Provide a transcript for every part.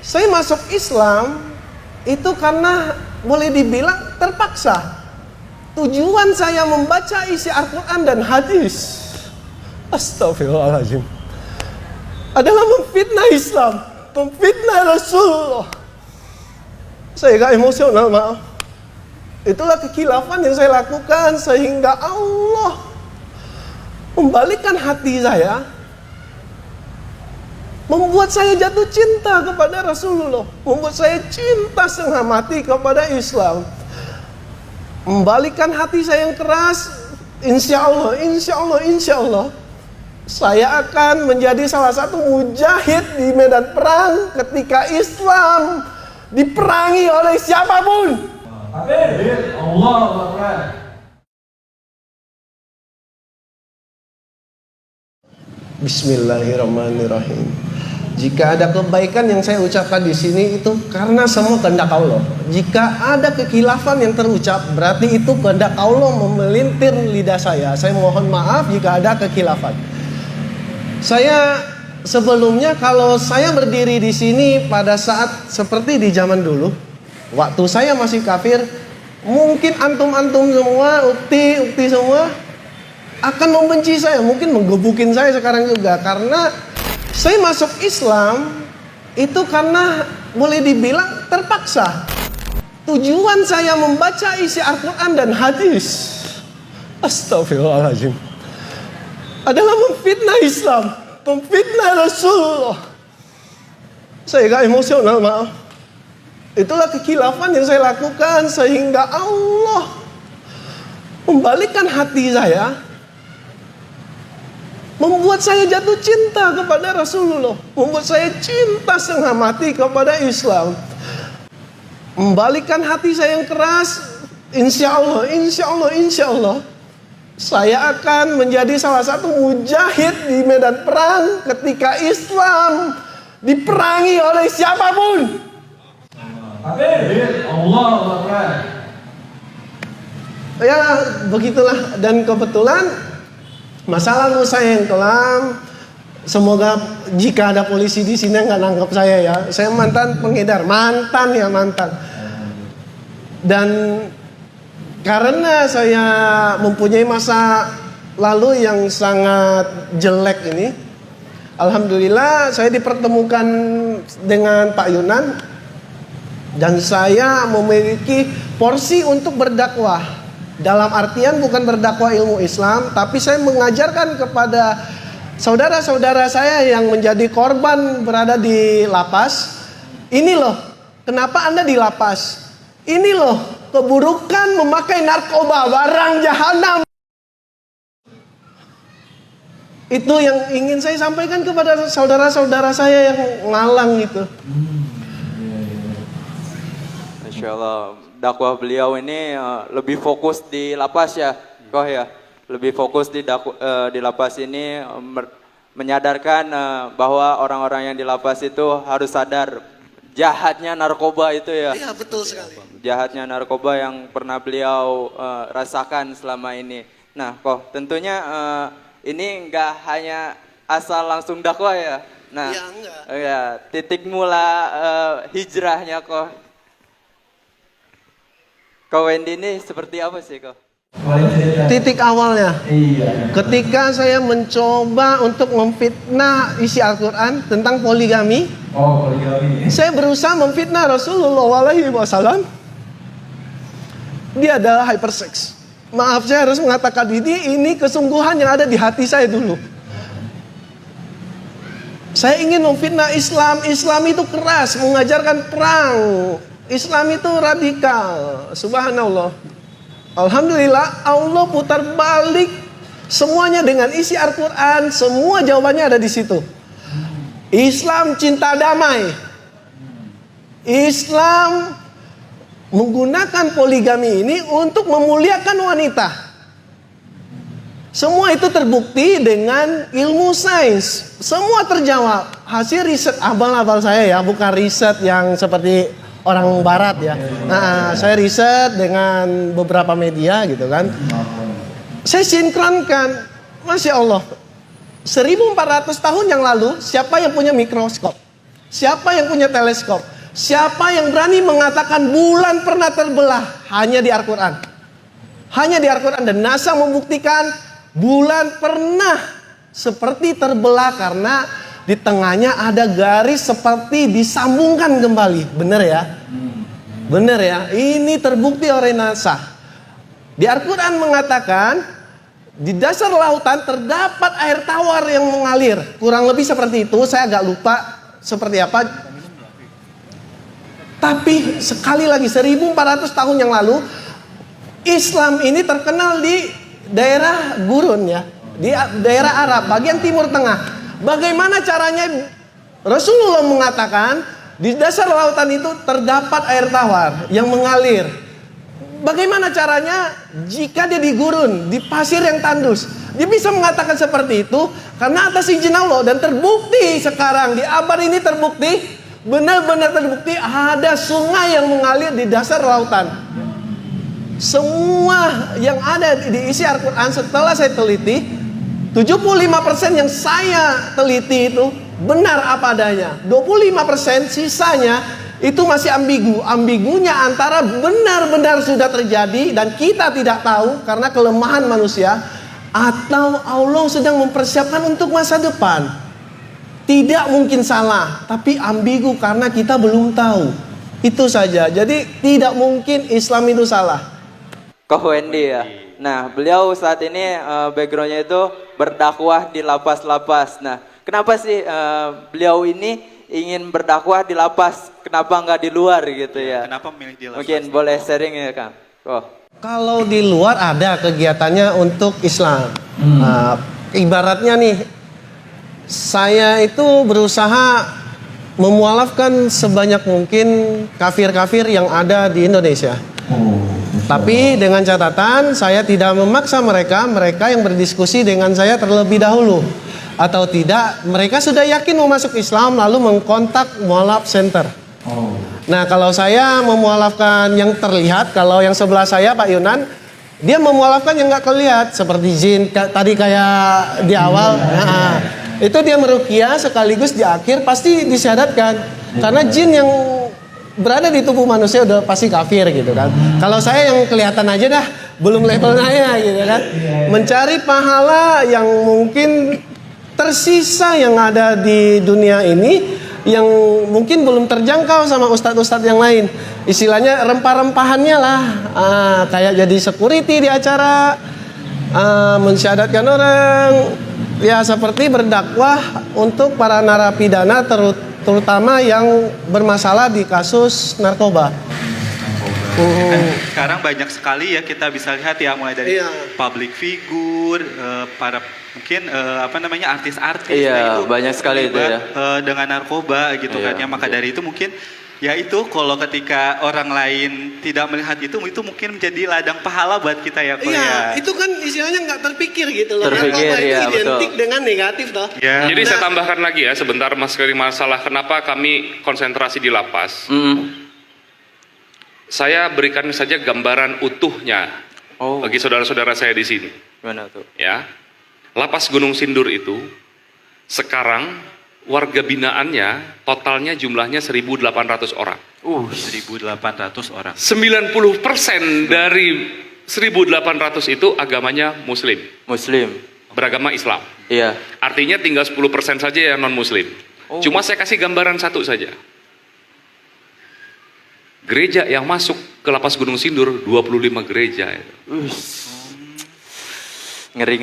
Saya masuk Islam itu karena boleh dibilang terpaksa. Tujuan saya membaca isi Al-Quran dan hadis, astagfirullahaladzim, adalah memfitnah Islam, memfitnah Rasulullah. Saya gak emosional, maaf. Itulah kekhilafan yang saya lakukan sehingga Allah membalikkan hati saya, membuat saya jatuh cinta kepada Rasulullah, membuat saya cinta setengah mati kepada Islam, membalikkan hati saya yang keras. Insya Allah saya akan menjadi salah satu mujahid di medan perang ketika Islam diperangi oleh siapapun. Allah Akbar. Bismillahirrahmanirrahim. Jika ada kebaikan yang saya ucapkan di sini itu karena semua kehendak Allah. Jika ada kekhilafan yang terucap, berarti itu kehendak Allah memelintir lidah saya. Saya mohon maaf jika ada kekhilafan. Saya sebelumnya kalau saya berdiri di sini pada saat seperti di zaman dulu, waktu saya masih kafir, mungkin antum-antum semua, ukti semua akan membenci saya, mungkin menggebukin saya sekarang juga, karena saya masuk Islam itu karena boleh dibilang terpaksa. Tujuan saya membaca isi Al-Quran dan hadis, astagfirullahaladzim, adalah memfitnah Islam, memfitnah Rasulullah. Saya gak emosional, maaf. Itulah kekhilafan yang saya lakukan sehingga Allah membalikkan hati saya, membuat saya jatuh cinta kepada Rasulullah, membuat saya cinta setengah mati kepada Islam, membalikkan hati saya yang keras. Insya Allah saya akan menjadi salah satu mujahid di medan perang ketika Islam diperangi oleh siapapun. Allah Akbar. Ya begitulah, dan kebetulan masa lalu saya yang kelam. Semoga jika ada polisi di sini nggak nangkep saya ya. Saya mantan pengedar, mantan. Dan karena saya mempunyai masa lalu yang sangat jelek ini, alhamdulillah saya dipertemukan dengan Pak Yunan, dan saya memiliki porsi untuk berdakwah. Dalam artian bukan berdakwah ilmu Islam, tapi saya mengajarkan kepada saudara-saudara saya yang menjadi korban berada di lapas. Ini loh, kenapa Anda di lapas? Ini loh, keburukan memakai narkoba, barang jahanam. Itu yang ingin saya sampaikan kepada saudara-saudara saya yang ngalang itu. Masya Allah, dakwah beliau ini lebih fokus di lapas ya, Koh ya. Lebih fokus di lapas ini, menyadarkan bahwa orang-orang yang di lapas itu harus sadar jahatnya narkoba itu ya. Iya, betul sekali. Jahatnya narkoba yang pernah beliau rasakan selama ini. Nah, Koh, tentunya ini nggak hanya asal langsung dakwah ya. Nah, ya, enggak. Ya, titik mula hijrahnya Koh Wendy ini seperti apa sih, Koh? Titik awalnya, ketika saya mencoba untuk memfitnah isi Al-Quran tentang poligami. Saya berusaha memfitnah Rasulullah SAW. Dia adalah hypersex. Maaf, saya harus mengatakan ini kesungguhan yang ada di hati saya dulu. Saya ingin memfitnah Islam. Islam itu keras, mengajarkan perang. Islam itu radikal. Subhanallah. Alhamdulillah, Allah putar balik semuanya dengan isi Al-Quran. Semua jawabannya ada di situ. Islam cinta damai. Islam menggunakan poligami ini untuk memuliakan wanita. Semua itu terbukti dengan ilmu sains. Semua terjawab. Hasil riset abal-abal saya ya, bukan riset yang seperti orang barat ya. Nah, saya riset dengan beberapa media gitu kan. Saya sinkronkan. Masya Allah, 1400 tahun yang lalu siapa yang punya mikroskop? Siapa yang punya teleskop? Siapa yang berani mengatakan bulan pernah terbelah? Hanya di Al-Quran. Hanya di Al-Quran. Dan NASA membuktikan bulan pernah seperti terbelah karena di tengahnya ada garis seperti disambungkan kembali. Benar ya? Benar ya? Ini terbukti oleh NASA. Di Al-Quran mengatakan di dasar lautan terdapat air tawar yang mengalir. Kurang lebih seperti itu. Saya agak lupa seperti apa. Tapi sekali lagi 1400 tahun yang lalu Islam ini terkenal di daerah gurun ya, di daerah Arab bagian timur tengah. Bagaimana caranya Rasulullah mengatakan di dasar lautan itu terdapat air tawar yang mengalir. Bagaimana caranya jika dia di gurun, di pasir yang tandus? Dia bisa mengatakan seperti itu karena atas izin Allah. Dan terbukti sekarang di abad ini terbukti, benar-benar terbukti ada sungai yang mengalir di dasar lautan. Semua yang ada di isi Al-Quran setelah saya teliti, 75% yang saya teliti itu benar apa adanya. 25% sisanya itu masih ambigu. Ambigunya antara benar-benar sudah terjadi dan kita tidak tahu karena kelemahan manusia, atau Allah sedang mempersiapkan untuk masa depan. Tidak mungkin salah, tapi ambigu karena kita belum tahu. Itu saja. Jadi tidak mungkin Islam itu salah. Koh Wendy ya. Nah, beliau saat ini backgroundnya itu berdakwah di lapas-lapas. Nah, kenapa sih beliau ini ingin berdakwah di lapas? Kenapa nggak di luar gitu ya? Kenapa memilih di lapas? Mungkin boleh sharing ya Kang. Kalau di luar ada kegiatannya untuk Islam. Ibaratnya nih, saya itu berusaha memualafkan sebanyak mungkin kafir-kafir yang ada di Indonesia. Tapi dengan catatan saya tidak memaksa mereka yang berdiskusi dengan saya terlebih dahulu. Atau tidak, mereka sudah yakin mau masuk Islam lalu mengkontak mualaf center. Nah, kalau saya memualafkan yang terlihat, kalau yang sebelah saya Pak Yunan, dia memualafkan yang nggak kelihatan seperti jin tadi kayak di awal. Nah, itu dia meruqyah sekaligus di akhir pasti disyahadatkan. Karena jin yang berada di tubuh manusia udah pasti kafir gitu kan. Kalau saya yang kelihatan aja dah belum levelnya gitu kan. Mencari pahala yang mungkin tersisa yang ada di dunia ini yang mungkin belum terjangkau sama ustadz-ustadz yang lain. Istilahnya rempah-rempahannya lah. Kayak jadi security di acara, mensyahadatkan orang. Ya seperti berdakwah untuk para narapidana terutama yang bermasalah di kasus narkoba. Sekarang banyak sekali ya kita bisa lihat ya, mulai dari public figure, para mungkin artis-artis. Iya, banyak sekali itu ya. Dengan narkoba gitu kan ya. Maka dari itu mungkin ya itu kalau ketika orang lain tidak melihat itu mungkin menjadi ladang pahala buat kita ya. Iya, itu kan istilahnya nggak terpikir gitu loh. Terpikir, narkoba ya, itu identik betul. dengan negatif toh. Ya. Jadi saya tambahkan lagi ya sebentar Mas Keri, masalah kenapa kami konsentrasi di lapas. Saya berikan saja gambaran utuhnya bagi saudara-saudara saya di sini. Gimana tuh? Ya, Lapas Gunung Sindur itu sekarang warga binaannya totalnya jumlahnya 1.800 orang. 1.800 orang. 90% dari 1.800 itu agamanya Muslim. Muslim. Beragama Islam. Iya. Artinya tinggal 10% saja yang non-Muslim. Cuma saya kasih gambaran satu saja. Gereja yang masuk ke Lapas Gunung Sindur 25 gereja. Ngeri.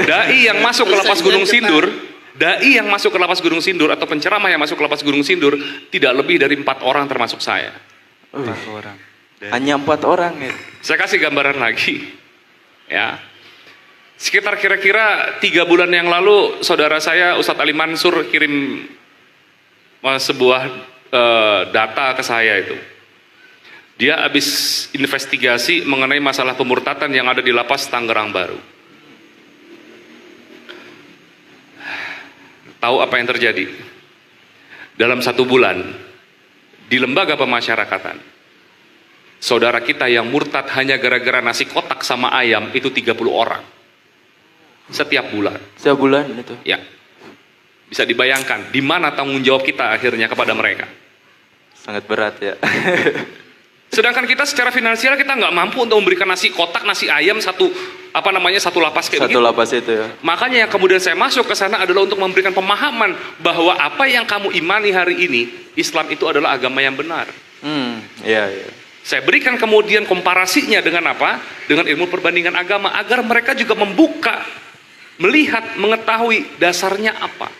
Dai yang masuk ke Lapas Gunung Sindur, dai yang masuk ke Lapas Gunung Sindur atau penceramah yang masuk ke Lapas Gunung Sindur tidak lebih dari 4 orang termasuk saya. 4 orang. Hanya 4 orang ya. Saya kasih gambaran lagi. Ya. Sekitar kira-kira 3 bulan yang lalu saudara saya Ustadz Ali Mansur kirim sebuah data ke saya itu. Dia habis investigasi mengenai masalah pemurtatan yang ada di lapas Tangerang Baru. Tahu apa yang terjadi? Dalam 1 bulan di lembaga pemasyarakatan, saudara kita yang murtad hanya gara-gara nasi kotak sama ayam itu 30 orang. Setiap bulan. Setiap bulan itu. Ya. Bisa dibayangkan di mana tanggung jawab kita akhirnya kepada mereka. Sangat berat ya. Sedangkan kita secara finansial kita nggak mampu untuk memberikan nasi kotak, nasi ayam satu lapas kayak Satu begitu. lapas itu ya. Makanya yang kemudian saya masuk ke sana adalah untuk memberikan pemahaman bahwa apa yang kamu imani hari ini, Islam itu adalah agama yang benar. Iya, iya. Saya berikan kemudian komparasinya dengan apa? Dengan ilmu perbandingan agama agar mereka juga membuka, melihat, mengetahui dasarnya apa.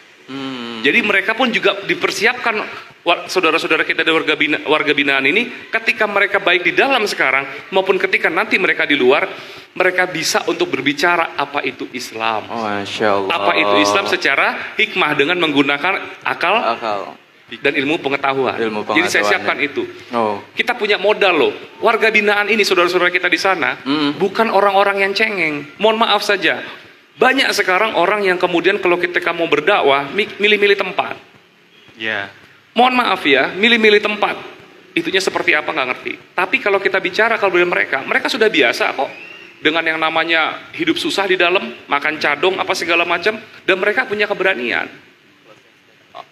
Jadi mereka pun juga dipersiapkan, saudara-saudara kita dari warga binaan ini, ketika mereka baik di dalam sekarang maupun ketika nanti mereka di luar, mereka bisa untuk berbicara apa itu Islam. Oh, Masya Allah. Apa itu Islam secara hikmah dengan menggunakan akal dan ilmu pengetahuan. Jadi saya siapkan itu. Kita punya modal loh. Warga binaan ini, saudara-saudara kita di sana, bukan orang-orang yang cengeng. Mohon maaf saja. Banyak sekarang orang yang kemudian kalau kita mau berdakwah, milih-milih tempat. Ya. Mohon maaf ya, milih-milih tempat. Itunya seperti apa nggak ngerti. Tapi kalau kita bicara kalau dari mereka sudah biasa kok dengan yang namanya hidup susah di dalam, makan cadong apa segala macam, dan mereka punya keberanian.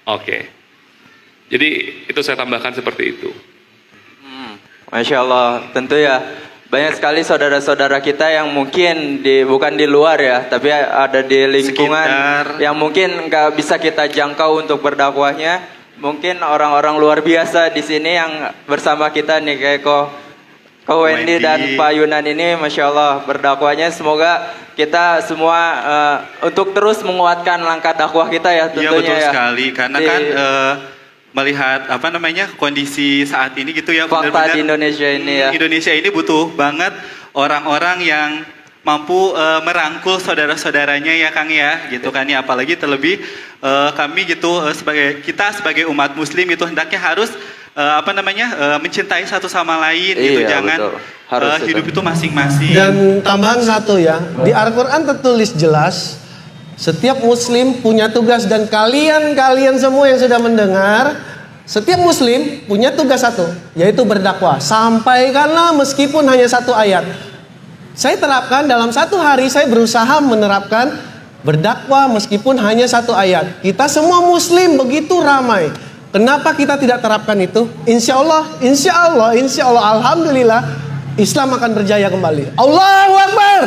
Oke. Jadi itu saya tambahkan seperti itu. Masya Allah, tentu ya banyak sekali saudara-saudara kita yang mungkin bukan di luar ya, tapi ada di lingkungan sekitar, yang mungkin nggak bisa kita jangkau untuk berdakwahnya. Mungkin orang-orang luar biasa di sini yang bersama kita nih kayak Ko Wendy dan Pak Yunan ini, Masya Allah berdakwahnya. Semoga kita semua untuk terus menguatkan langkah dakwah kita ya tentunya. Iya betul ya. sekali, karena kan melihat kondisi saat ini gitu ya, fakta di Indonesia ini ya. Indonesia ini butuh banget orang-orang yang mampu merangkul saudara-saudaranya ya Kang ya, gitu kan ya, apalagi terlebih kami gitu sebagai umat muslim gitu hendaknya harus mencintai satu sama lain gitu, jangan hidup itu masing-masing. Dan tambahan satu ya, di Al-Quran tertulis jelas setiap muslim punya tugas, dan kalian semua yang sudah mendengar, setiap muslim punya tugas satu, yaitu berdakwah. Sampaikanlah meskipun hanya satu ayat. Saya terapkan dalam satu hari, saya berusaha menerapkan berdakwah meskipun hanya satu ayat. Kita semua muslim begitu ramai. Kenapa kita tidak terapkan itu? Insya Allah, alhamdulillah Islam akan berjaya kembali. Allahu Akbar.